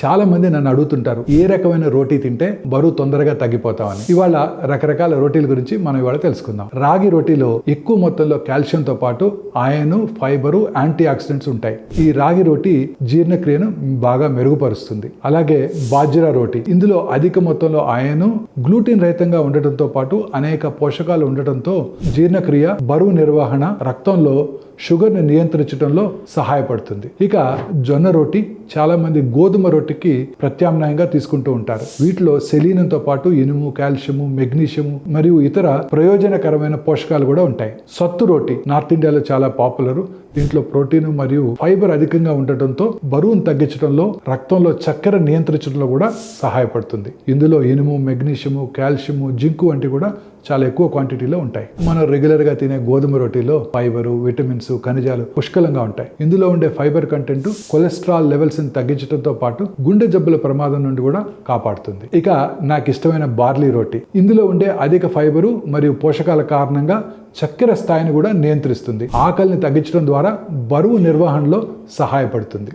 చాలా మంది నన్ను అడుగుతుంటారు ఏ రకమైన రోటీ తింటే బరువు తొందరగా తగ్గిపోతామని. ఇవాళ రకరకాల రోటీల గురించి మనం ఇవాళ తెలుసుకుందాం. రాగి రోటీలో ఎక్కువ మొత్తంలో కాల్షియంతో పాటు ఐరన్, ఫైబరు, యాంటీ ఆక్సిడెంట్స్ ఉంటాయి. ఈ రాగి రోటీ జీర్ణక్రియను బాగా మెరుగుపరుస్తుంది. అలాగే బాజ్రా రోటీ, ఇందులో అధిక మొత్తంలో ఐరన్, గ్లూటిన్ రహితంగా ఉండటంతో పాటు అనేక పోషకాలు ఉండటంతో జీర్ణక్రియ, బరువు నిర్వహణ, రక్తంలో షుగర్ ని నియంత్రించడంలో సహాయపడుతుంది. ఇక జొన్న రోటీ చాలా మంది గోధుమ రోటీకి ప్రత్యామ్నాయంగా తీసుకుంటూ ఉంటారు. వీటిలో సెలీనంతో పాటు ఇనుము, కాల్షియము, మెగ్నీషియము మరియు ఇతర ప్రయోజనకరమైన పోషకాలు కూడా ఉంటాయి. సత్తు రోటీ నార్త్ ఇండియాలో చాలా పాపులర్. దీంట్లో ప్రోటీన్ మరియు ఫైబర్ అధికంగా ఉండటంతో బరువును తగ్గించడంలో, రక్తంలో చక్కెర నియంత్రించడంలో కూడా సహాయపడుతుంది. ఇందులో ఇనుము, మెగ్నీషియము, కాల్షియము, జింకు వంటి కూడా చాలా ఎక్కువ క్వాంటిటీలో ఉంటాయి. మనం రెగ్యులర్ గా తినే గోధుమ రోటీలో ఫైబరు, విటమిన్స్, ఖనిజాలు పుష్కలంగా ఉంటాయి. ఇందులో ఉండే ఫైబర్ కంటెంట్ కొలెస్ట్రాల్ లెవెల్స్ ని తగ్గించడంతో పాటు గుండె జబ్బుల ప్రమాదం నుండి కూడా కాపాడుతుంది. ఇక నాకు ఇష్టమైన బార్లీ రోటీ, ఇందులో ఉండే అధిక ఫైబరు మరియు పోషకాల కారణంగా చక్కెర స్థాయిని కూడా నియంత్రిస్తుంది. ఆకలిని తగ్గించడం ద్వారా బరువు నిర్వహణలో సహాయపడుతుంది.